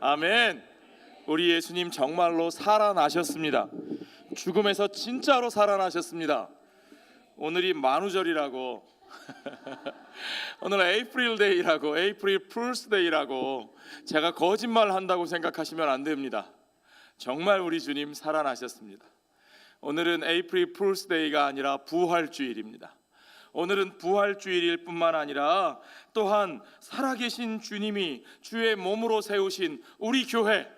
아멘. 우리 예수님 정말로 살아나셨습니다. 죽음에서 진짜로 살아나셨습니다. 오늘이 만우절이라고 오늘 에이프릴 데이라고, 에이프릴 풀스 데이라고 제가 거짓말 한다고 생각하시면 안 됩니다. 정말 우리 주님 살아나셨습니다. 오늘은 에이프릴 풀스 데이가 아니라 부활주일입니다. 오늘은 부활주일일 뿐만 아니라 또한 살아계신 주님이 주의 몸으로 세우신 우리 교회,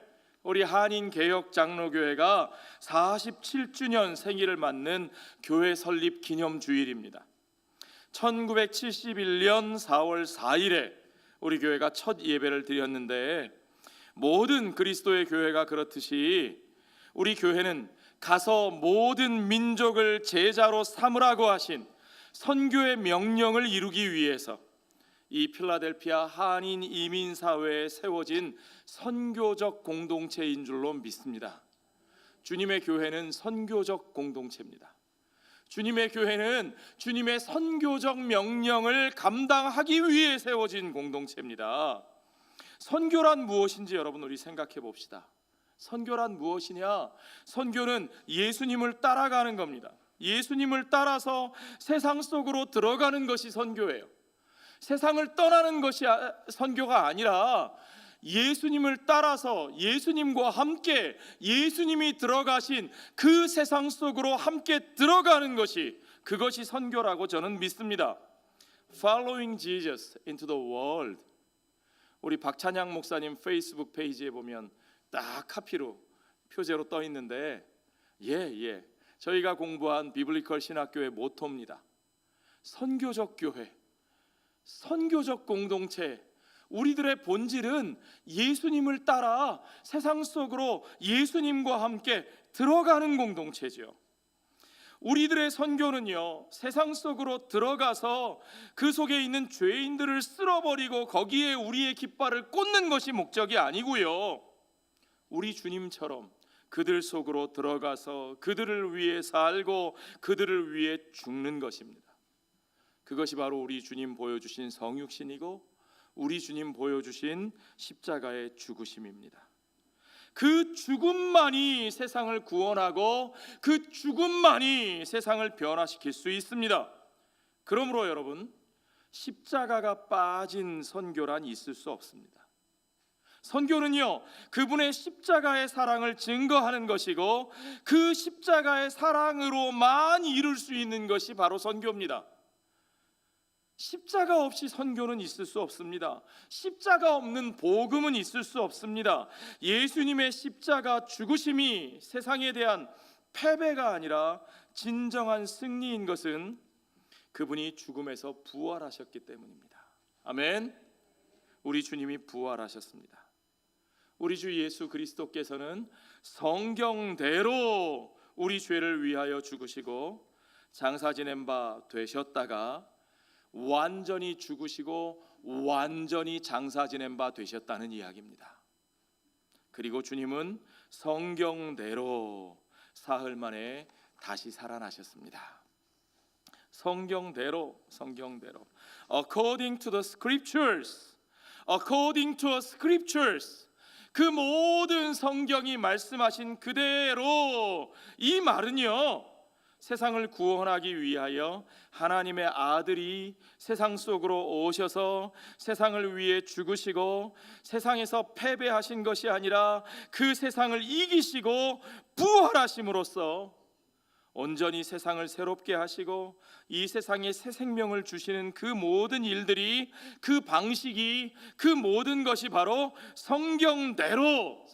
우리 한인개혁장로교회가 47주년 생일을 맞는 교회 설립 기념주일입니다. 1971년 4월 4일에 우리 교회가 첫 예배를 드렸는데, 모든 그리스도의 교회가 그렇듯이 우리 교회는 가서 모든 민족을 제자로 삼으라고 하신 선교의 명령을 이루기 위해서 이 필라델피아 한인 이민사회에 세워진 선교적 공동체인 줄로 믿습니다. 주님의 교회는 선교적 공동체입니다. 주님의 교회는 주님의 선교적 명령을 감당하기 위해 세워진 공동체입니다. 선교란 무엇인지 여러분 우리 생각해 봅시다. 선교란 무엇이냐? 선교는 예수님을 따라가는 겁니다. 예수님을 따라서 세상 속으로 들어가는 것이 선교예요. 세상을 떠나는 것이 선교가 아니라 예수님을 따라서 예수님과 함께 예수님이 들어가신 그 세상 속으로 함께 들어가는 것이, 그것이 선교라고 저는 믿습니다. Following Jesus into the world. 우리 박찬양 목사님 페이스북 페이지에 보면 딱 카피로 표제로 떠 있는데, 저희가 공부한 비블리컬 신학교의 모토입니다. 선교적 교회, 선교적 공동체. 우리들의 본질은 예수님을 따라 세상 속으로 예수님과 함께 들어가는 공동체죠. 우리들의 선교는요, 세상 속으로 들어가서 그 속에 있는 죄인들을 쓸어버리고 거기에 우리의 깃발을 꽂는 것이 목적이 아니고요, 우리 주님처럼 그들 속으로 들어가서 그들을 위해 살고 그들을 위해 죽는 것입니다. 그것이 바로 우리 주님 보여주신 성육신이고 우리 주님 보여주신 십자가의 죽으심입니다. 그 죽음만이 세상을 구원하고 그 죽음만이 세상을 변화시킬 수 있습니다. 그러므로 여러분, 십자가가 빠진 선교란 있을 수 없습니다. 선교는요, 그분의 십자가의 사랑을 증거하는 것이고 그 십자가의 사랑으로만 이룰 수 있는 것이 바로 선교입니다. 십자가 없이 선교는 있을 수 없습니다. 십자가 없는 복음은 있을 수 없습니다. 예수님의 십자가 죽으심이 세상에 대한 패배가 아니라 진정한 승리인 것은 그분이 죽음에서 부활하셨기 때문입니다. 아멘. 우리 주님이 부활하셨습니다. 우리 주 예수 그리스도께서는 성경대로 우리 죄를 위하여 죽으시고 장사 지낸 바 되셨다가 완전히 죽으시고 완전히 장사 지낸 바 되셨다는 이야기입니다. 그리고 주님은 성경대로 사흘 만에 다시 살아나셨습니다. 성경대로 according to the scriptures, according to the scriptures. 그 모든 성경이 말씀하신 그대로, 이 말은요, 세상을 구원하기 위하여 하나님의 아들이 세상 속으로 오셔서 세상을 위해 죽으시고 세상에서 패배하신 것이 아니라 그 세상을 이기시고 부활하심으로써 온전히 세상을 새롭게 하시고 이 세상에 새 생명을 주시는 그 모든 일들이, 그 방식이, 그 모든 것이 바로 성경대로,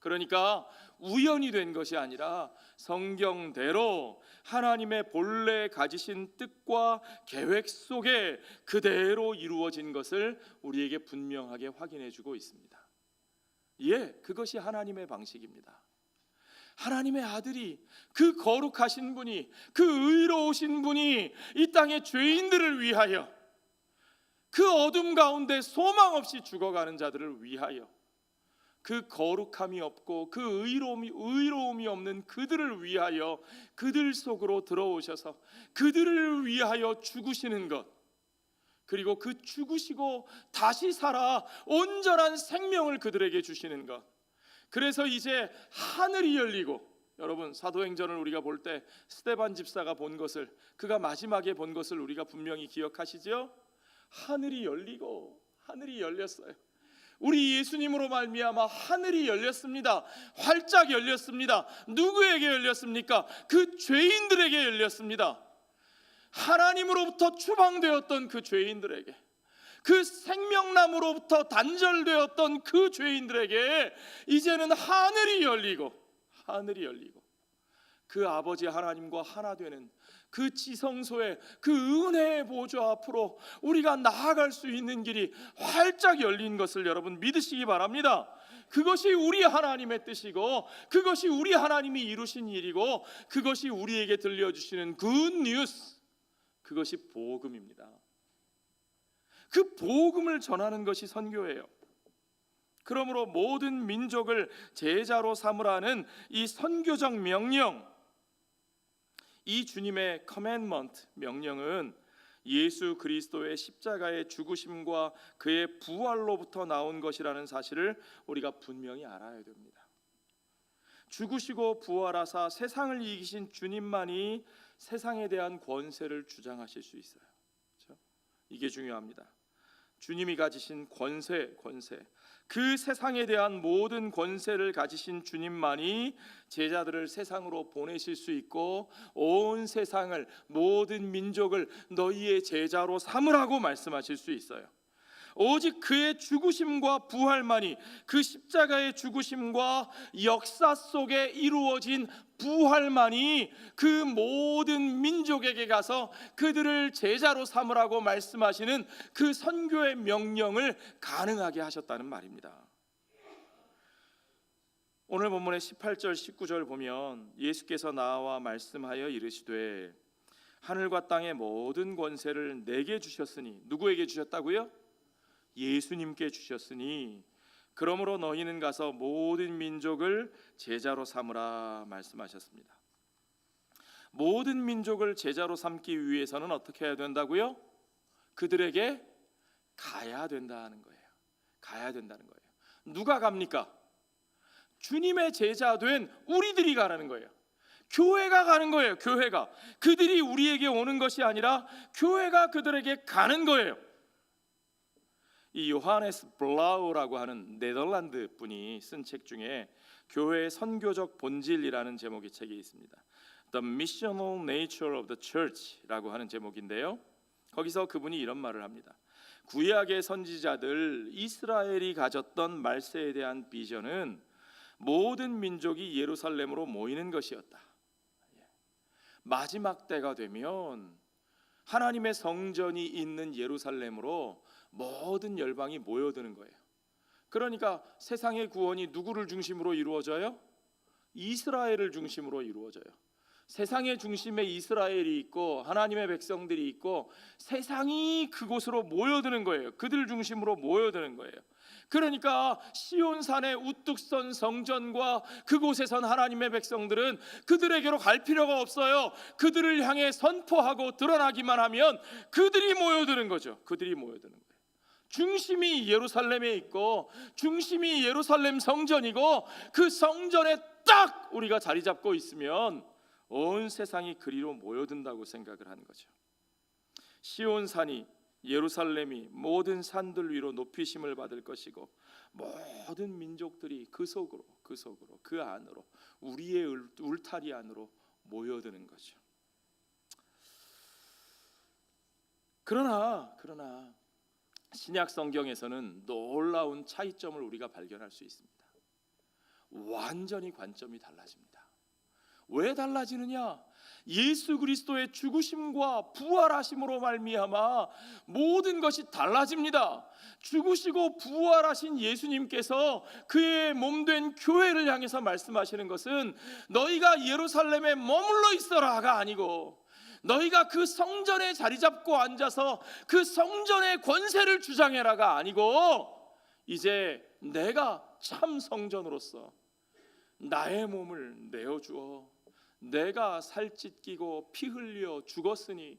그러니까 우연이 된 것이 아니라 성경대로 하나님의 본래 가지신 뜻과 계획 속에 그대로 이루어진 것을 우리에게 분명하게 확인해 주고 있습니다. 그것이 하나님의 방식입니다. 하나님의 아들이, 그 거룩하신 분이, 그 의로우신 분이 이 땅의 죄인들을 위하여, 그 어둠 가운데 소망 없이 죽어가는 자들을 위하여, 그 거룩함이 없고 그 의로움이 없는 그들을 위하여 그들 속으로 들어오셔서 그들을 위하여 죽으시는 것, 그리고 그 죽으시고 다시 살아 온전한 생명을 그들에게 주시는 것. 그래서 이제 하늘이 열리고, 여러분 사도행전을 우리가 볼 때 스데반 집사가 본 것을, 그가 마지막에 본 것을 우리가 분명히 기억하시죠? 하늘이 열리고 하늘이 열렸어요. 우리 예수님으로 말미암아 하늘이 열렸습니다. 활짝 열렸습니다. 누구에게 열렸습니까? 그 죄인들에게 열렸습니다. 하나님으로부터 추방되었던 그 죄인들에게, 그 생명나무로부터 단절되었던 그 죄인들에게 이제는 하늘이 열리고 그 아버지 하나님과 하나 되는 그 지성소의 그 은혜의 보좌 앞으로 우리가 나아갈 수 있는 길이 활짝 열린 것을 여러분 믿으시기 바랍니다. 그것이 우리 하나님의 뜻이고, 그것이 우리 하나님이 이루신 일이고, 그것이 우리에게 들려주시는 굿뉴스, 그것이 복음입니다. 그 복음을 전하는 것이 선교예요. 그러므로 모든 민족을 제자로 삼으라는 이 선교적 명령, 이 주님의 커맨먼트, 명령은 예수 그리스도의 십자가의 죽으심과 그의 부활로부터 나온 것이라는 사실을 우리가 분명히 알아야 됩니다. 죽으시고 부활하사 세상을 이기신 주님만이 세상에 대한 권세를 주장하실 수 있어요. 그렇죠? 이게 중요합니다. 주님이 가지신 권세, 그 세상에 대한 모든 권세를 가지신 주님만이 제자들을 세상으로 보내실 수 있고, 온 세상을, 모든 민족을 너희의 제자로 삼으라고 말씀하실 수 있어요. 오직 그의 죽으심과 부활만이, 그 십자가의 죽으심과 역사 속에 이루어진 부활만이 그 모든 민족에게 가서 그들을 제자로 삼으라고 말씀하시는 그 선교의 명령을 가능하게 하셨다는 말입니다. 오늘 본문의 18절 19절 보면 예수께서 나와 말씀하여 이르시되 하늘과 땅의 모든 권세를 내게 주셨으니, 누구에게 주셨다고요? 예수님께 주셨으니 그러므로 너희는 가서 모든 민족을 제자로 삼으라 말씀하셨습니다. 모든 민족을 제자로 삼기 위해서는 어떻게 해야 된다고요? 그들에게 가야 된다는 거예요. 가야 된다는 거예요. 누가 갑니까? 주님의 제자 된 우리들이 가라는 거예요. 교회가 가는 거예요. 교회가. 그들이 우리에게 오는 것이 아니라 교회가 그들에게 가는 거예요. 이 요하네스 블라우라고 하는 네덜란드 분이 쓴 책 중에 교회의 선교적 본질이라는 제목의 책이 있습니다. The Missional Nature of the Church라고 하는 제목인데요, 거기서 그분이 이런 말을 합니다. 구약의 선지자들 이스라엘이 가졌던 말세에 대한 비전은 모든 민족이 예루살렘으로 모이는 것이었다. 마지막 때가 되면 하나님의 성전이 있는 예루살렘으로 모든 열방이 모여드는 거예요. 그러니까 세상의 구원이 누구를 중심으로 이루어져요? 이스라엘을 중심으로 이루어져요. 세상의 중심에 이스라엘이 있고 하나님의 백성들이 있고 세상이 그곳으로 모여드는 거예요. 그들 중심으로 모여드는 거예요. 그러니까 시온산의 우뚝 선 성전과 그곳에 선 하나님의 백성들은 그들에게로 갈 필요가 없어요. 그들을 향해 선포하고 드러나기만 하면 그들이 모여드는 거죠. 그들이 모여드는 거예요. 중심이 예루살렘에 있고 중심이 예루살렘 성전이고 그 성전에 딱 우리가 자리 잡고 있으면 온 세상이 그리로 모여든다고 생각을 하는 거죠. 시온산이, 예루살렘이 모든 산들 위로 높이심을 받을 것이고 모든 민족들이 그 속으로 그 안으로 우리의 울타리 안으로 모여드는 거죠. 그러나 신약 성경에서는 놀라운 차이점을 우리가 발견할 수 있습니다. 완전히 관점이 달라집니다. 왜 달라지느냐? 예수 그리스도의 죽으심과 부활하심으로 말미암아 모든 것이 달라집니다. 죽으시고 부활하신 예수님께서 그의 몸된 교회를 향해서 말씀하시는 것은 너희가 예루살렘에 머물러 있어라가 아니고 너희가 그 성전에 자리 잡고 앉아서 그 성전의 권세를 주장해라가 아니고 이제 내가 참 성전으로서 나의 몸을 내어주어 내가 살 찢기고 피 흘려 죽었으니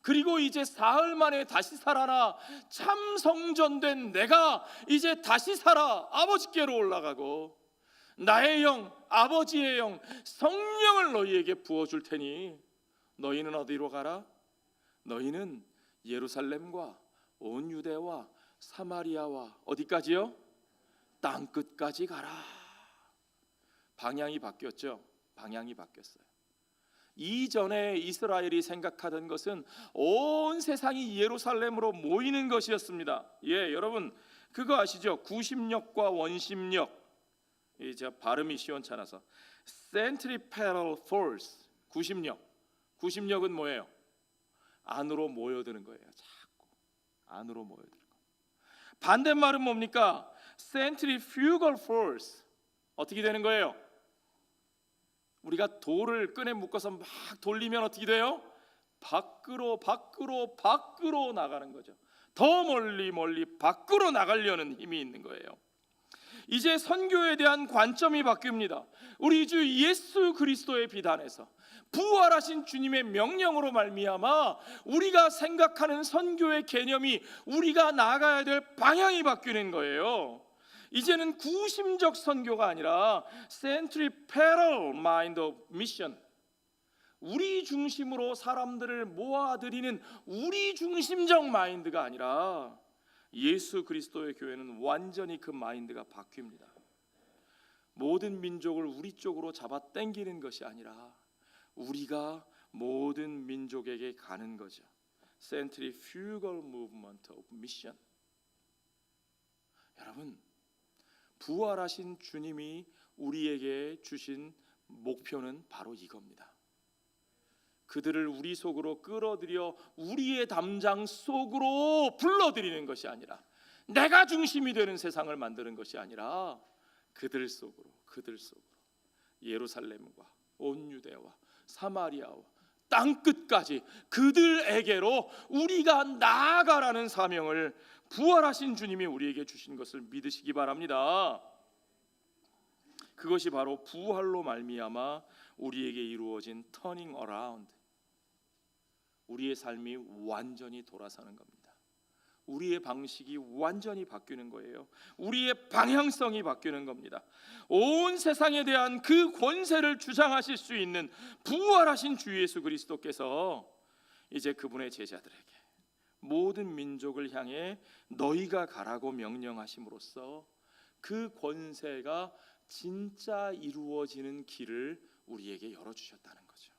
그리고 이제 사흘 만에 다시 살아나 참 성전된 내가 이제 다시 살아 아버지께로 올라가고 나의 영, 아버지의 영, 성령을 너희에게 부어줄 테니 너희는 어디로 가라? 너희는 예루살렘과 온 유대와 사마리아와 어디까지요? 땅끝까지 가라. 방향이 바뀌었죠. 방향이 바뀌었어요. 이전에 이스라엘이 생각하던 것은 온 세상이 예루살렘으로 모이는 것이었습니다. 여러분 그거 아시죠? 구심력과 원심력. 이제 발음이 시원찮아서 Centripetal Force. 구심력은 뭐예요? 안으로 모여드는 거예요. 자꾸 안으로 모여드는 거. 반대말은 뭡니까? Centrifugal Force. 어떻게 되는 거예요? 우리가 돌을 끈에 묶어서 막 돌리면 어떻게 돼요? 밖으로 나가는 거죠. 더 멀리 밖으로 나가려는 힘이 있는 거예요. 이제 선교에 대한 관점이 바뀝니다. 우리 주 예수 그리스도의 비단에서 부활하신 주님의 명령으로 말미암아 우리가 생각하는 선교의 개념이, 우리가 나아가야 될 방향이 바뀌는 거예요. 이제는 구심적 선교가 아니라 Centripetal Mind of Mission, 우리 중심으로 사람들을 모아들이는 우리 중심적 마인드가 아니라 예수 그리스도의 교회는 완전히 그 마인드가 바뀝니다. 모든 민족을 우리 쪽으로 잡아 당기는 것이 아니라 우리가 모든 민족에게 가는 거죠. Centrifugal Movement of Mission. 여러분, 부활하신 주님이 우리에게 주신 목표는 바로 이겁니다. 그들을 우리 속으로 끌어들여 우리의 담장 속으로 불러들이는 것이 아니라, 내가 중심이 되는 세상을 만드는 것이 아니라 그들 속으로 예루살렘과 온 유대와 사마리아와 땅끝까지 그들에게로 우리가 나아가라는 사명을 부활하신 주님이 우리에게 주신 것을 믿으시기 바랍니다. 그것이 바로 부활로 말미암아 우리에게 이루어진 터닝 어라운드, 우리의 삶이 완전히 돌아서는 겁니다. 우리의 방식이 완전히 바뀌는 거예요. 우리의 방향성이 바뀌는 겁니다. 온 세상에 대한 그 권세를 주장하실 수 있는 부활하신 주 예수 그리스도께서 이제 그분의 제자들에게 모든 민족을 향해 너희가 가라고 명령하심으로써 그 권세가 진짜 이루어지는 길을 우리에게 열어주셨다는 거죠.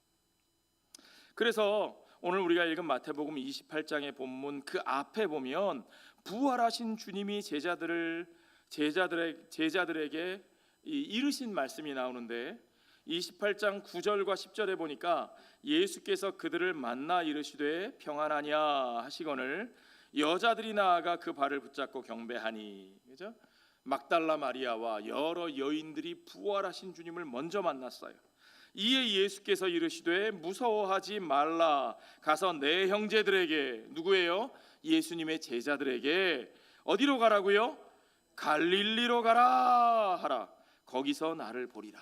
그래서 오늘 우리가 읽은 마태복음 28장의 본문 그 앞에 보면 부활하신 주님이 제자들에게 이르신 말씀이 나오는데, 28장 9절과 10절에 보니까 예수께서 그들을 만나 이르시되 평안하냐 하시거늘 여자들이 나아가 그 발을 붙잡고 경배하니. 그죠? 막달라 마리아와 여러 여인들이 부활하신 주님을 먼저 만났어요. 이에 예수께서 이르시되 무서워하지 말라. 가서 내 형제들에게, 누구예요? 예수님의 제자들에게 어디로 가라고요? 갈릴리로 가라 하라. 거기서 나를 보리라.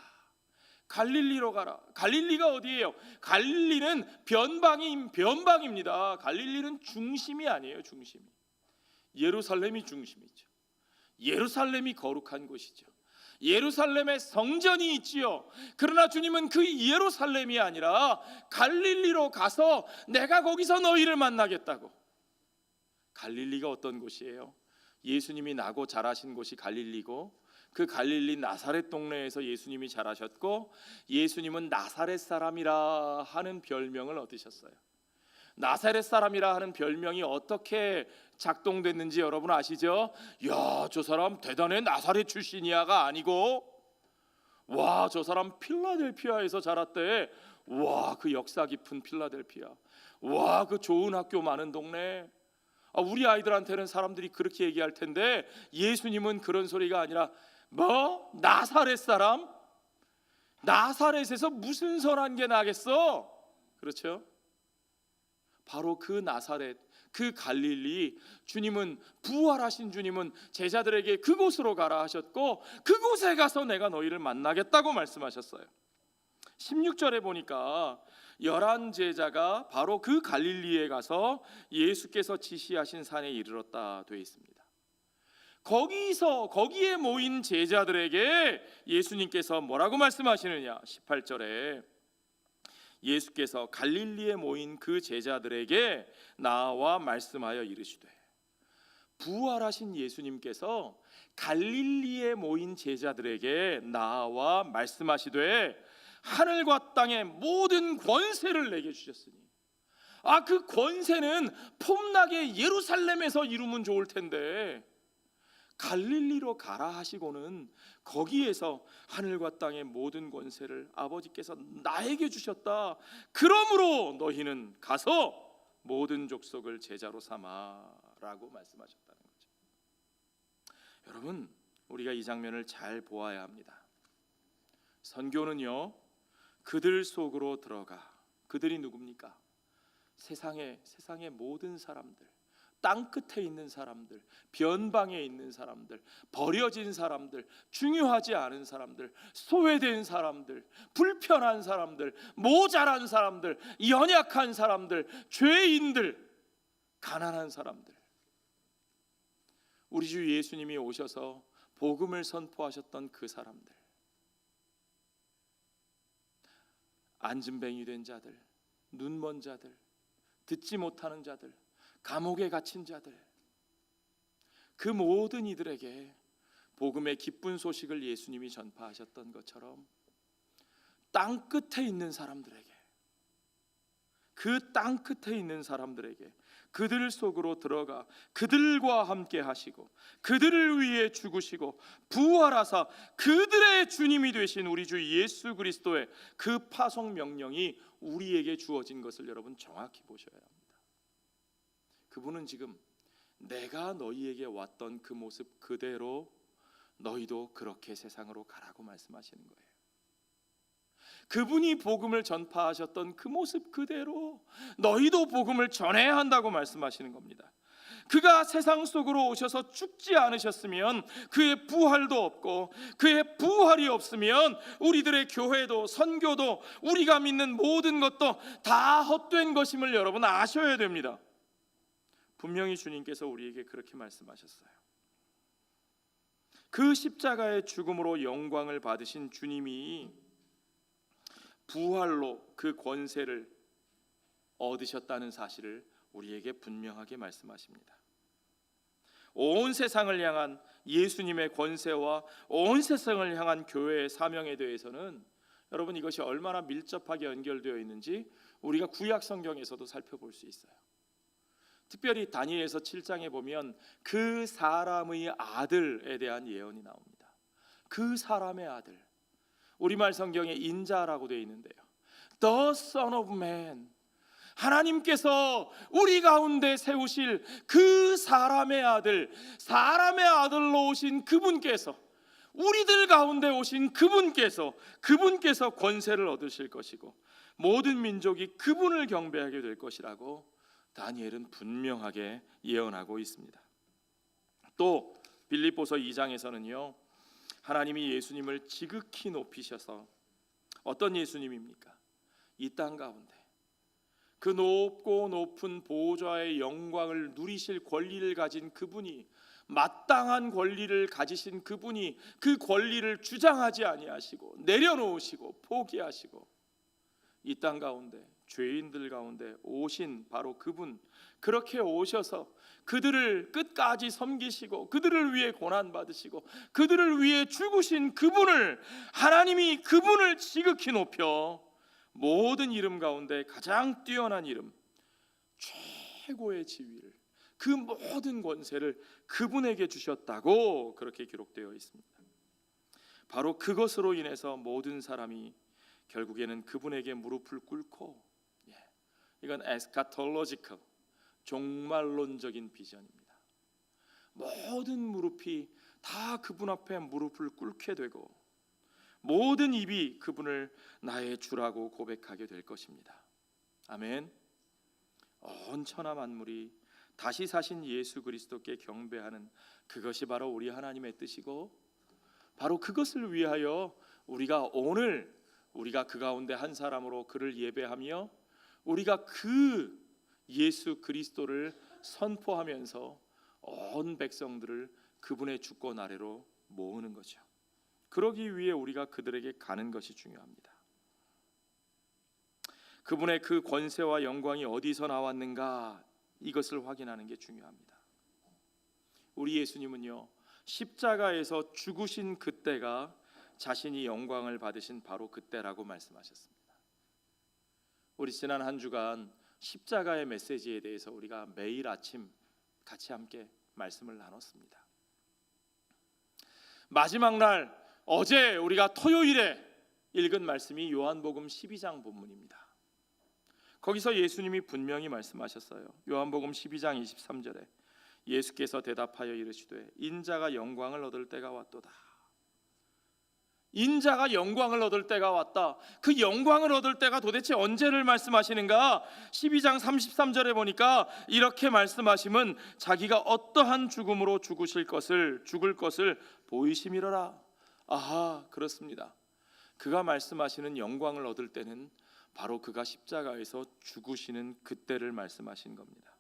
갈릴리로 가라. 갈릴리가 어디예요? 갈릴리는 변방입니다. 갈릴리는 중심이 아니에요. 중심이 예루살렘이 중심이죠. 예루살렘이 거룩한 곳이죠. 예루살렘에 성전이 있지요. 그러나 주님은 그 예루살렘이 아니라 갈릴리로 가서 내가 거기서 너희를 만나겠다고. 갈릴리가 어떤 곳이에요? 예수님이 나고 자라신 곳이 갈릴리고, 그 갈릴리 나사렛 동네에서 예수님이 자라셨고, 예수님은 나사렛 사람이라 하는 별명을 얻으셨어요. 나사렛 사람이라 하는 별명이 어떻게 작동됐는지 여러분 아시죠? 야, 저 사람 대단해, 나사렛 출신이야가 아니고, 와, 저 사람 필라델피아에서 자랐대. 와, 그 역사 깊은 필라델피아. 와, 그 좋은 학교 많은 동네. 우리 아이들한테는 사람들이 그렇게 얘기할 텐데 예수님은 그런 소리가 아니라 뭐? 나사렛 사람? 나사렛에서 무슨 선한 게 나겠어? 그렇죠? 바로 그 나사렛, 그 갈릴리, 주님은, 부활하신 주님은 제자들에게 그곳으로 가라 하셨고, 그곳에 가서 내가 너희를 만나겠다고 말씀하셨어요. 16절에 보니까 11 제자가 바로 그 갈릴리에 가서 예수께서 지시하신 산에 이르렀다 되어 있습니다. 거기에 모인 제자들에게 예수님께서 뭐라고 말씀하시느냐? 18절에 예수께서 갈릴리에 모인 그 제자들에게 나와 말씀하여 이르시되, 부활하신 예수님께서 갈릴리에 모인 제자들에게 나와 말씀하시되 하늘과 땅의 모든 권세를 내게 주셨으니, 그 권세는 폼나게 예루살렘에서 이루면 좋을 텐데 갈릴리로 가라 하시고는 거기에서 하늘과 땅의 모든 권세를 아버지께서 나에게 주셨다. 그러므로 너희는 가서 모든 족속을 제자로 삼아라고 말씀하셨다는 거죠. 여러분, 우리가 이 장면을 잘 보아야 합니다. 선교는요, 그들 속으로 들어가. 그들이 누굽니까? 세상의 모든 사람들, 땅 끝에 있는 사람들, 변방에 있는 사람들, 버려진 사람들, 중요하지 않은 사람들, 소외된 사람들, 불편한 사람들, 모자란 사람들, 연약한 사람들, 죄인들, 가난한 사람들. 우리 주 예수님이 오셔서 복음을 선포하셨던 그 사람들, 안진뱅이 된 자들, 눈먼 자들, 듣지 못하는 자들, 감옥에 갇힌 자들, 그 모든 이들에게 복음의 기쁜 소식을 예수님이 전파하셨던 것처럼 땅 끝에 있는 사람들에게, 그 땅 끝에 있는 사람들에게 그들 속으로 들어가 그들과 함께 하시고 그들을 위해 죽으시고 부활하사 그들의 주님이 되신 우리 주 예수 그리스도의 그 파송 명령이 우리에게 주어진 것을 여러분 정확히 보셔야 합니다. 그분은 지금 내가 너희에게 왔던 그 모습 그대로 너희도 그렇게 세상으로 가라고 말씀하시는 거예요. 그분이 복음을 전파하셨던 그 모습 그대로 너희도 복음을 전해야 한다고 말씀하시는 겁니다. 그가 세상 속으로 오셔서 죽지 않으셨으면 그의 부활도 없고, 그의 부활이 없으면 우리들의 교회도 선교도 우리가 믿는 모든 것도 다 헛된 것임을 여러분 아셔야 됩니다. 분명히 주님께서 우리에게 그렇게 말씀하셨어요. 그 십자가의 죽음으로 영광을 받으신 주님이 부활로 그 권세를 얻으셨다는 사실을 우리에게 분명하게 말씀하십니다. 온 세상을 향한 예수님의 권세와 온 세상을 향한 교회의 사명에 대해서는 여러분 이것이 얼마나 밀접하게 연결되어 있는지 우리가 구약 성경에서도 살펴볼 수 있어요. 특별히 다니엘서 7장에 보면 그 사람의 아들에 대한 예언이 나옵니다. 그 사람의 아들, 우리말 성경에 인자라고 되어 있는데요, The Son of Man, 하나님께서 우리 가운데 세우실 그 사람의 아들, 사람의 아들로 오신 그분께서, 우리들 가운데 오신 그분께서 권세를 얻으실 것이고 모든 민족이 그분을 경배하게 될 것이라고 다니엘은 분명하게 예언하고 있습니다. 또 빌립보서 2장에서는요, 하나님이 예수님을 지극히 높이셔서, 어떤 예수님입니까? 이 땅 가운데 그 높고 높은 보좌의 영광을 누리실 권리를 가진 그분이, 마땅한 권리를 가지신 그분이 그 권리를 주장하지 아니하시고 내려놓으시고 포기하시고 이 땅 가운데 죄인들 가운데 오신 바로 그분, 그렇게 오셔서 그들을 끝까지 섬기시고 그들을 위해 고난받으시고 그들을 위해 죽으신 그분을, 하나님이 그분을 지극히 높여 모든 이름 가운데 가장 뛰어난 이름, 최고의 지위를, 그 모든 권세를 그분에게 주셨다고 그렇게 기록되어 있습니다. 바로 그것으로 인해서 모든 사람이 결국에는 그분에게 무릎을 꿇고, 이건 에스카톨로지컬, 종말론적인 비전입니다. 모든 무릎이 다 그분 앞에 무릎을 꿇게 되고 모든 입이 그분을 나의 주라고 고백하게 될 것입니다. 아멘. 온 천하 만물이 다시 사신 예수 그리스도께 경배하는 그것이 바로 우리 하나님의 뜻이고, 바로 그것을 위하여 우리가 오늘 우리가 그 가운데 한 사람으로 그를 예배하며 우리가 그 예수 그리스도를 선포하면서 온 백성들을 그분의 주권 아래로 모으는 거죠. 그러기 위해 우리가 그들에게 가는 것이 중요합니다. 그분의 그 권세와 영광이 어디서 나왔는가, 이것을 확인하는 게 중요합니다. 우리 예수님은요, 십자가에서 죽으신 그때가 자신이 영광을 받으신 바로 그때라고 말씀하셨습니다. 우리 지난 한 주간 십자가의 메시지에 대해서 우리가 매일 아침 같이 함께 말씀을 나눴습니다. 마지막 날, 어제 우리가 토요일에 읽은 말씀이 요한복음 12장 본문입니다. 거기서 예수님이 분명히 말씀하셨어요. 요한복음 12장 23절에 예수께서 대답하여 이르시되 인자가 영광을 얻을 때가 왔도다. 인자가 영광을 얻을 때가 왔다. 그 영광을 얻을 때가 도대체 언제를 말씀하시는가? 12장 33절에 보니까 이렇게 말씀하심은 자기가 어떠한 죽음으로 죽을 것을 보이심이로라. 아하, 그렇습니다. 그가 말씀하시는 영광을 얻을 때는 바로 그가 십자가에서 죽으시는 그때를 말씀하신 겁니다.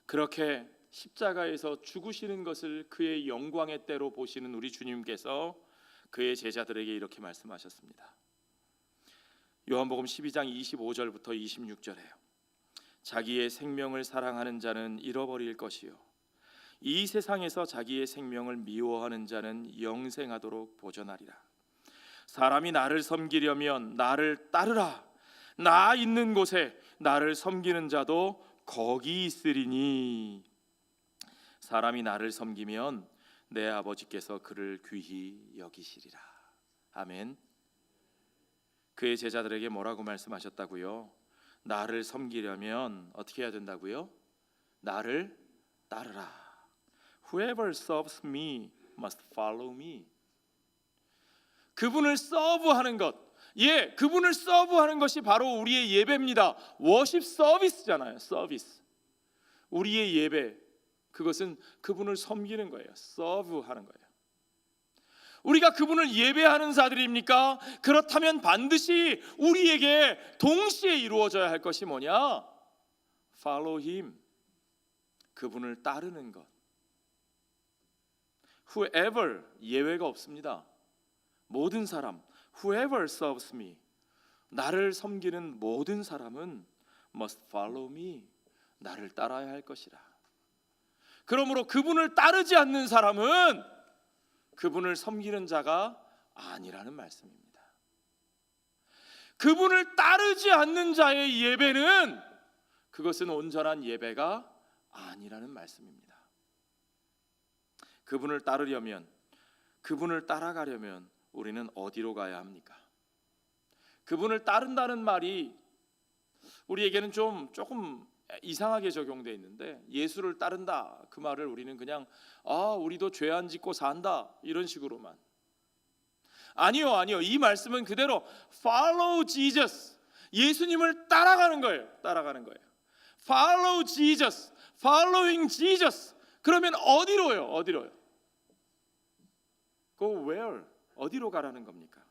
그렇게 십자가에서 죽으시는 것을 그의 영광의 때로 보시는 우리 주님께서 그의 제자들에게 이렇게 말씀하셨습니다. 요한복음 12장 25절부터 26절에요. 자기의 생명을 사랑하는 자는 잃어버릴 것이요 이 세상에서 자기의 생명을 미워하는 자는 영생하도록 보존하리라. 사람이 나를 섬기려면 나를 따르라. 나 있는 곳에 나를 섬기는 자도 거기 있으리니 사람이 나를 섬기면 내 아버지께서 그를 귀히 여기시리라. 아멘. 그의 제자들에게 뭐라고 말씀하셨다고요? 나를 섬기려면 어떻게 해야 된다고요? 나를 따르라. Whoever serves me must follow me. 그분을 서브하는 것, 그분을 서브하는 것이 바로 우리의 예배입니다. 워십 서비스잖아요. 서비스. 우리의 예배, 그것은 그분을 섬기는 거예요. 서브하는 거예요. 우리가 그분을 예배하는 자들입니까? 그렇다면 반드시 우리에게 동시에 이루어져야 할 것이 뭐냐? Follow him. 그분을 따르는 것. Whoever, 예외가 없습니다. 모든 사람, whoever serves me, 나를 섬기는 모든 사람은 must follow me, 나를 따라야 할 것이라. 그러므로 그분을 따르지 않는 사람은 그분을 섬기는 자가 아니라는 말씀입니다. 그분을 따르지 않는 자의 예배는 그것은 온전한 예배가 아니라는 말씀입니다. 그분을 따르려면, 그분을 따라가려면 우리는 어디로 가야 합니까? 그분을 따른다는 말이 우리에게는 조금 이상하게 적용되어 있는데, 예수를 따른다 그 말을 우리는 그냥 우리도 죄 안 짓고 산다 이런 식으로만. 아니요. 이 말씀은 그대로 follow Jesus, 예수님을 따라가는 거예요. Follow Jesus, following Jesus. 그러면 어디로요? Go where? 어디로 가라는 겁니까?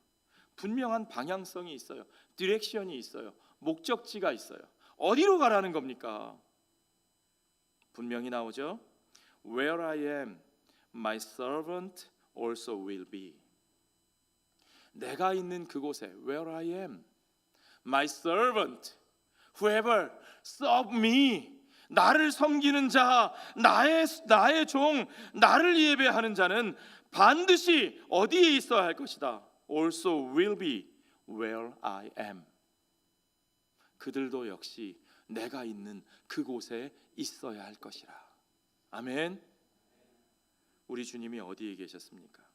분명한 방향성이 있어요. 디렉션이 있어요. 목적지가 있어요. 어디로 가라는 겁니까? 분명히 나오죠. Where I am, my servant also will be. 내가 있는 그곳에 where I am, my servant, whoever serve me, 나를 섬기는 자, 나의 종, 나를 예배하는 자는 반드시 어디에 있어야 할 것이다. Also will be where I am. 그들도 역시 내가 있는 그곳에 있어야 할 것이라. 아멘. 우리 주님이 어디에 계셨습니까?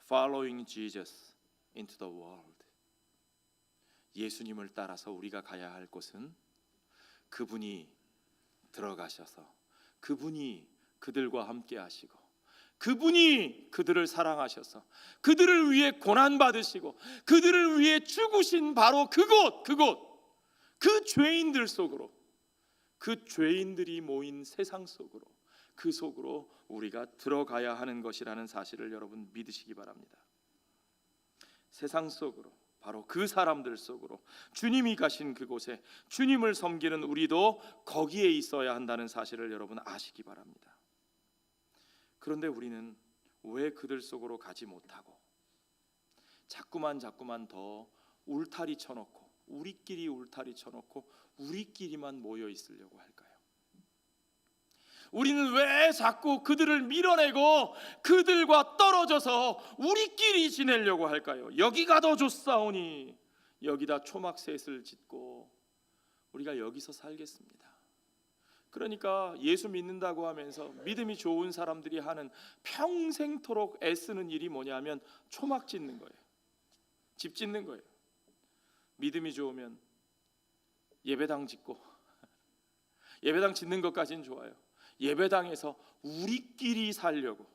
Following Jesus into the world. 예수님을 따라서 우리가 가야 할 곳은 그분이 들어가셔서 그분이 그들과 함께 하시고 그분이 그들을 사랑하셔서 그들을 위해 고난받으시고 그들을 위해 죽으신 바로 그곳, 그 죄인들 속으로, 그 죄인들이 모인 세상 속으로, 그 속으로 우리가 들어가야 하는 것이라는 사실을 여러분 믿으시기 바랍니다. 세상 속으로, 바로 그 사람들 속으로, 주님이 가신 그곳에 주님을 섬기는 우리도 거기에 있어야 한다는 사실을 여러분 아시기 바랍니다. 그런데 우리는 왜 그들 속으로 가지 못하고 자꾸만 더 울타리 쳐놓고, 우리끼리 울타리 쳐놓고 우리끼리만 모여 있으려고 할까요? 우리는 왜 자꾸 그들을 밀어내고 그들과 떨어져서 우리끼리 지내려고 할까요? 여기가 더 좋사오니 여기다 초막셋을 짓고 우리가 여기서 살겠습니다. 그러니까 예수 믿는다고 하면서 믿음이 좋은 사람들이 하는 평생토록 애쓰는 일이 뭐냐면 초막 짓는 거예요. 집 짓는 거예요. 믿음이 좋으면 예배당 짓고, 예배당 짓는 것까지는 좋아요. 예배당에서 우리끼리 살려고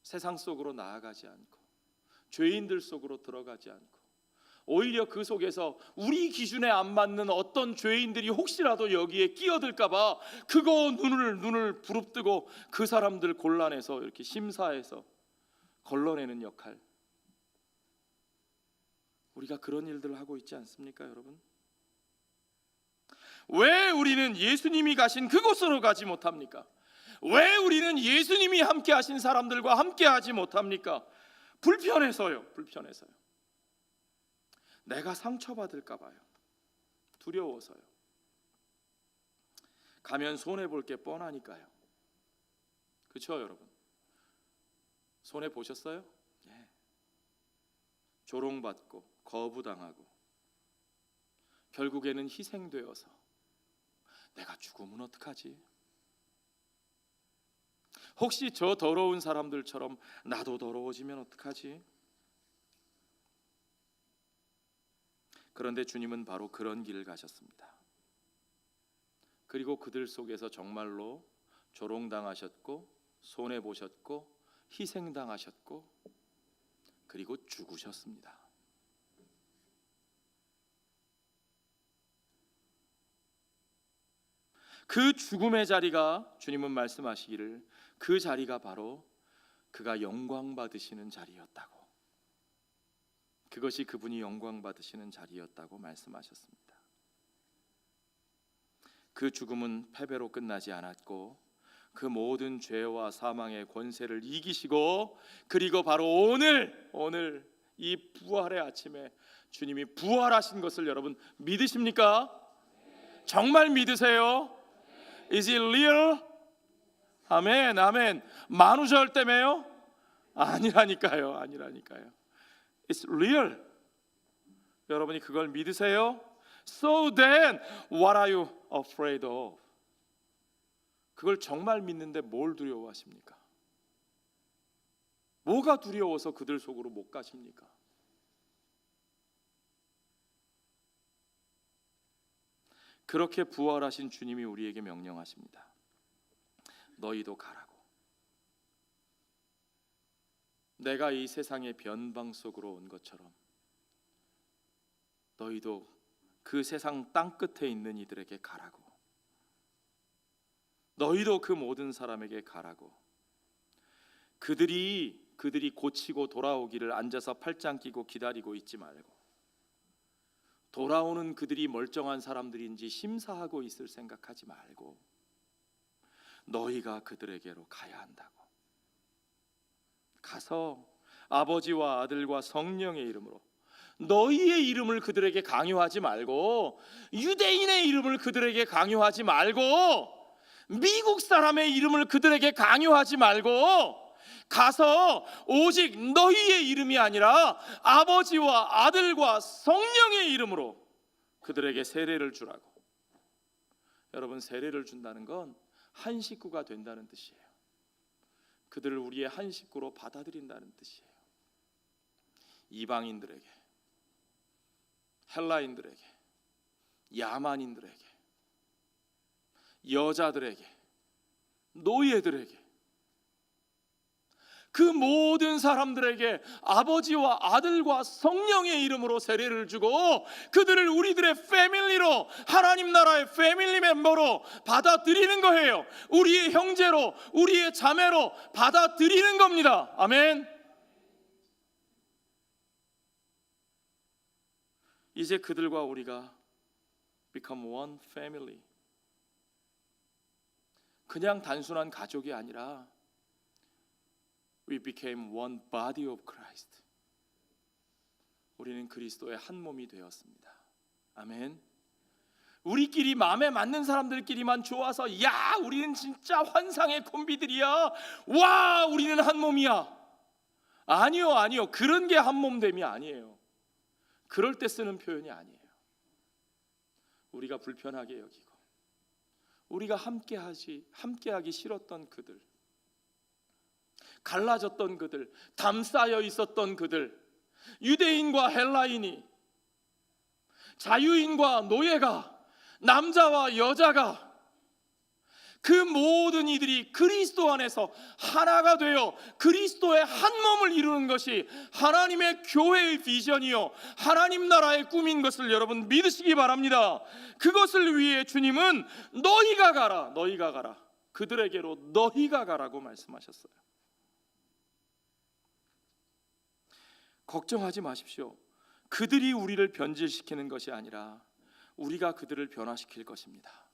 세상 속으로 나아가지 않고 죄인들 속으로 들어가지 않고, 오히려 그 속에서 우리 기준에 안 맞는 어떤 죄인들이 혹시라도 여기에 끼어들까 봐 그거 눈을 부릅뜨고 그 사람들 곤란해서 이렇게 심사해서 걸러내는 역할, 우리가 그런 일들을 하고 있지 않습니까, 여러분? 왜 우리는 예수님이 가신 그곳으로 가지 못합니까? 왜 우리는 예수님이 함께 하신 사람들과 함께 하지 못합니까? 불편해서요. 내가 상처받을까 봐요. 두려워서요. 가면 손해볼 게 뻔하니까요. 그렇죠, 여러분? 손해보셨어요? 예. 조롱받고 거부당하고 결국에는 희생되어서 내가 죽으면 어떡하지? 혹시 저 더러운 사람들처럼 나도 더러워지면 어떡하지? 그런데 주님은 바로 그런 길을 가셨습니다. 그리고 그들 속에서 정말로 조롱당하셨고 손해보셨고 희생당하셨고 그리고 죽으셨습니다. 그 죽음의 자리가, 주님은 말씀하시기를 그 자리가 바로 그가 영광 받으시는 자리였다고, 그것이 그분이 영광 받으시는 자리였다고 말씀하셨습니다. 그 죽음은 패배로 끝나지 않았고 그 모든 죄와 사망의 권세를 이기시고, 그리고 바로 오늘 이 부활의 아침에 주님이 부활하신 것을 여러분 믿으십니까? 정말 믿으세요? Is it real? 아멘, 아멘. 만우절 때문에요? 아니라니까요. It's real. 여러분이 그걸 믿으세요? So then, what are you afraid of? 그걸 정말 믿는데 뭘 두려워하십니까? 뭐가 두려워서 그들 속으로 못 가십니까? 그렇게 부활하신 주님이 우리에게 명령하십니다. 너희도 가라고. 내가 이 세상의 변방 속으로 온 것처럼 너희도 그 세상 땅끝에 있는 이들에게 가라고. 너희도 그 모든 사람에게 가라고. 그들이 고치고 돌아오기를 앉아서 팔짱 끼고 기다리고 있지 말고, 돌아오는 그들이 멀쩡한 사람들인지 심사하고 있을 생각하지 말고 너희가 그들에게로 가야 한다고. 가서 아버지와 아들과 성령의 이름으로, 너희의 이름을 그들에게 강요하지 말고, 유대인의 이름을 그들에게 강요하지 말고, 미국 사람의 이름을 그들에게 강요하지 말고, 가서 오직 너희의 이름이 아니라 아버지와 아들과 성령의 이름으로 그들에게 세례를 주라고. 여러분, 세례를 준다는 건 한 식구가 된다는 뜻이에요. 그들을 우리의 한 식구로 받아들인다는 뜻이에요. 이방인들에게, 헬라인들에게, 야만인들에게, 여자들에게, 노예들에게, 그 모든 사람들에게 아버지와 아들과 성령의 이름으로 세례를 주고 그들을 우리들의 패밀리로, 하나님 나라의 패밀리 멤버로 받아들이는 거예요. 우리의 형제로, 우리의 자매로 받아들이는 겁니다. 아멘. 이제 그들과 우리가 become one family. 그냥 단순한 가족이 아니라 we became one body of Christ. 우리는 그리스도의 한 몸이 되었습니다. 아멘. 우리끼리 마음에 맞는 사람들끼리만 좋아서 야 우리는 진짜 환상의 콤비들이야, 와 우리는 한 몸이야. 아니요. 그런 게 한 몸됨이 아니에요. 그럴 때 쓰는 표현이 아니에요. 우리가 불편하게 여기고 우리가 함께하기 싫었던 그들, 갈라졌던 그들, 담쌓여 있었던 그들, 유대인과 헬라인이, 자유인과 노예가, 남자와 여자가, 그 모든 이들이 그리스도 안에서 하나가 되어 그리스도의 한 몸을 이루는 것이 하나님의 교회의 비전이요 하나님 나라의 꿈인 것을 여러분 믿으시기 바랍니다. 그것을 위해 주님은 너희가 가라, 그들에게로 너희가 가라고 말씀하셨어요. 걱정하지 마십시오. 그들이 우리를 변질시키는 것이 아니라 우리가 그들을 변화시킬 것입니다.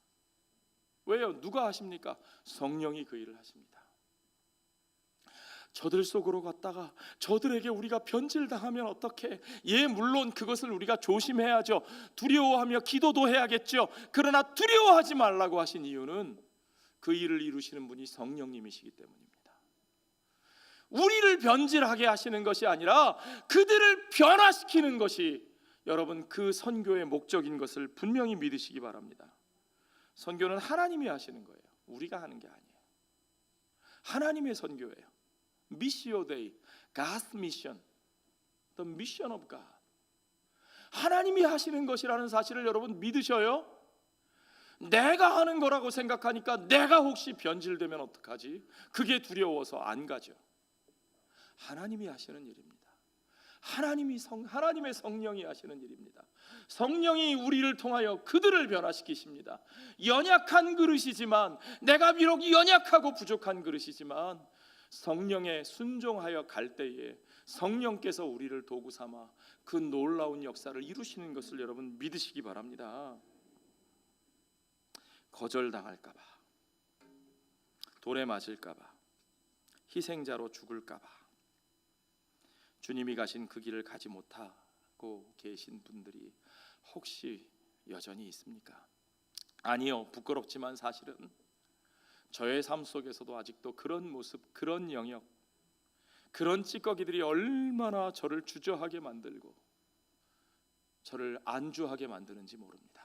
왜요? 누가 하십니까? 성령이 그 일을 하십니다. 저들 속으로 갔다가 저들에게 우리가 변질당하면 어떻게? 예, 물론 그것을 우리가 조심해야죠. 두려워하며 기도도 해야겠죠. 그러나 두려워하지 말라고 하신 이유는 그 일을 이루시는 분이 성령님이시기 때문입니다. 우리를 변질하게 하시는 것이 아니라 그들을 변화시키는 것이 여러분 그 선교의 목적인 것을 분명히 믿으시기 바랍니다. 선교는 하나님이 하시는 거예요. 우리가 하는 게 아니에요. 하나님의 선교예요. 미시오 데이, God's mission, the mission of God. 하나님이 하시는 것이라는 사실을 여러분 믿으셔요? 내가 하는 거라고 생각하니까 내가 혹시 변질되면 어떡하지? 그게 두려워서 안 가죠. 하나님이 하시는 일입니다. 하나님의 성령이 하시는 일입니다. 성령이 우리를 통하여 그들을 변화시키십니다. 연약한 그릇이지만, 내가 비록 연약하고 부족한 그릇이지만 성령에 순종하여 갈 때에 성령께서 우리를 도구 삼아 그 놀라운 역사를 이루시는 것을 여러분 믿으시기 바랍니다. 거절당할까 봐, 돌에 맞을까 봐, 희생자로 죽을까 봐 주님이 가신 그 길을 가지 못하고 계신 분들이 혹시 여전히 있습니까? 아니요, 부끄럽지만 사실은 저의 삶 속에서도 아직도 그런 모습, 그런 영역, 그런 찌꺼기들이 얼마나 저를 주저하게 만들고 저를 안주하게 만드는지 모릅니다.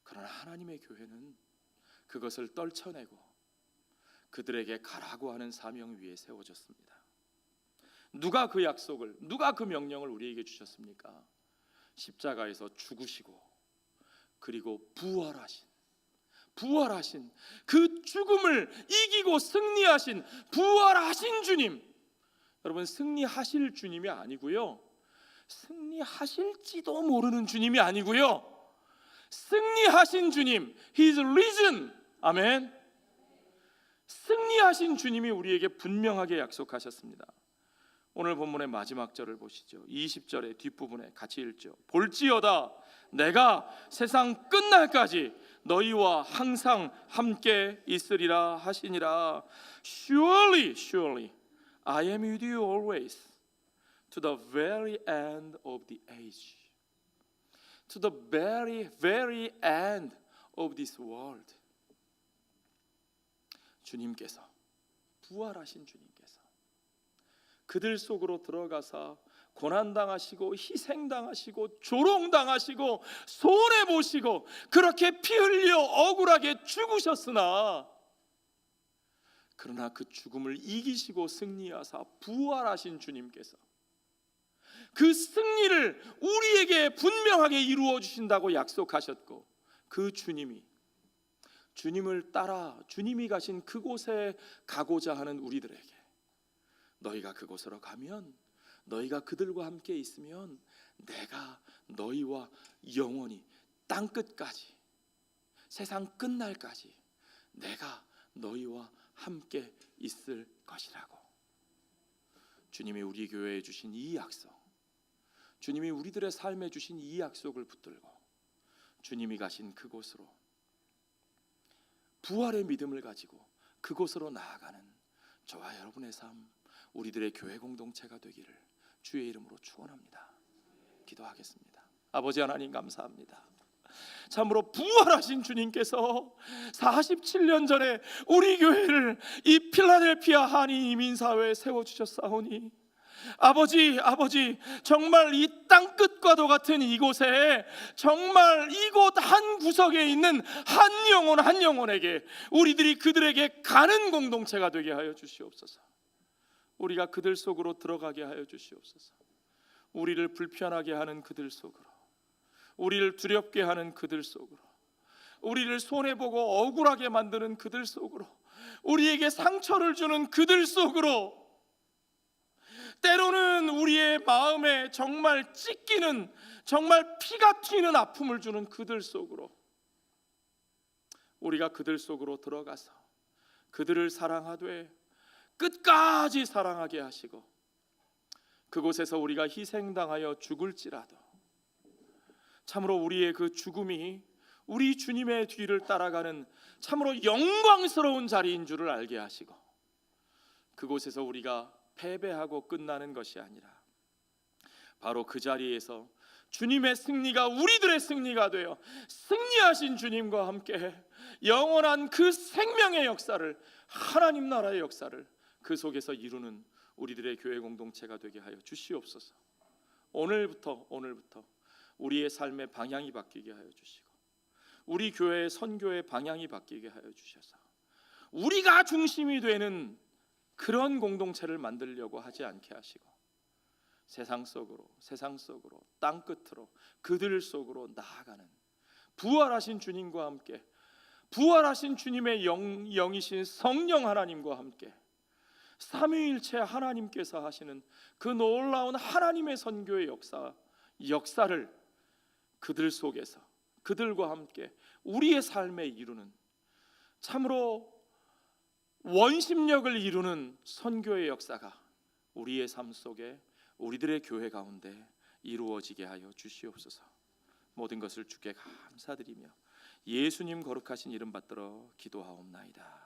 그러나 하나님의 교회는 그것을 떨쳐내고 그들에게 가라고 하는 사명 위에 세워졌습니다. 누가 그 약속을, 누가 그 명령을 우리에게 주셨습니까? 십자가에서 죽으시고 그리고 부활하신 그 죽음을 이기고 승리하신 부활하신 주님. 여러분, 승리하실 주님이 아니고요, 승리하실지도 모르는 주님이 아니고요, 승리하신 주님, He's risen. 아멘. 승리하신 주님이 우리에게 분명하게 약속하셨습니다. 오늘 본문의 마지막 절을 보시죠. 20절의 뒷부분에 같이 읽죠. 볼지어다 내가 세상 끝날까지 너희와 항상 함께 있으리라 하시니라. Surely I am with you always to the very end of the age, to the very end of this world. 주님께서, 부활하신 주님께서 그들 속으로 들어가서 고난당하시고 희생당하시고 조롱당하시고 손해보시고 그렇게 피 흘려 억울하게 죽으셨으나, 그러나 그 죽음을 이기시고 승리하사 부활하신 주님께서 그 승리를 우리에게 분명하게 이루어 주신다고 약속하셨고, 그 주님을 따라 주님이 가신 그곳에 가고자 하는 우리들에게, 너희가 그곳으로 가면, 너희가 그들과 함께 있으면 내가 너희와 영원히 땅끝까지, 세상 끝날까지 내가 너희와 함께 있을 것이라고 주님이 우리 교회에 주신 이 약속, 주님이 우리들의 삶에 주신 이 약속을 붙들고 주님이 가신 그곳으로, 부활의 믿음을 가지고 그곳으로 나아가는 저와 여러분의 삶, 우리들의 교회 공동체가 되기를 주의 이름으로 축원합니다. 기도하겠습니다. 아버지 하나님, 감사합니다. 참으로 부활하신 주님께서 47년 전에 우리 교회를 이 필라델피아 한인 이민사회에 세워주셨사오니 아버지, 정말 이 땅끝과도 같은 이곳에, 정말 이곳 한 구석에 있는 한 영혼 한 영혼에게 우리들이 그들에게 가는 공동체가 되게 하여 주시옵소서. 우리가 그들 속으로 들어가게 하여 주시옵소서. 우리를 불편하게 하는 그들 속으로, 우리를 두렵게 하는 그들 속으로, 우리를 손해보고 억울하게 만드는 그들 속으로, 우리에게 상처를 주는 그들 속으로, 때로는 우리의 마음에 정말 찢기는, 정말 피가 튀는 아픔을 주는 그들 속으로, 우리가 그들 속으로 들어가서 그들을 사랑하되 끝까지 사랑하게 하시고, 그곳에서 우리가 희생당하여 죽을지라도 참으로 우리의 그 죽음이 우리 주님의 뒤를 따라가는 참으로 영광스러운 자리인 줄을 알게 하시고, 그곳에서 우리가 패배하고 끝나는 것이 아니라 바로 그 자리에서 주님의 승리가 우리들의 승리가 되어 승리하신 주님과 함께 영원한 그 생명의 역사를, 하나님 나라의 역사를 그 속에서 이루는 우리들의 교회 공동체가 되게 하여 주시옵소서. 오늘부터 우리의 삶의 방향이 바뀌게 하여 주시고, 우리 교회의 선교의 방향이 바뀌게 하여 주셔서 우리가 중심이 되는 그런 공동체를 만들려고 하지 않게 하시고, 세상 속으로 땅 끝으로 그들 속으로 나아가는 부활하신 주님과 함께, 부활하신 주님의 영이신 성령 하나님과 함께 삼위일체 하나님께서 하시는 그 놀라운 하나님의 선교의 역사를 그들 속에서, 그들과 함께 우리의 삶에 이루는, 참으로 원심력을 이루는 선교의 역사가 우리의 삶 속에, 우리들의 교회 가운데 이루어지게 하여 주시옵소서. 모든 것을 주께 감사드리며 예수님 거룩하신 이름 받들어 기도하옵나이다.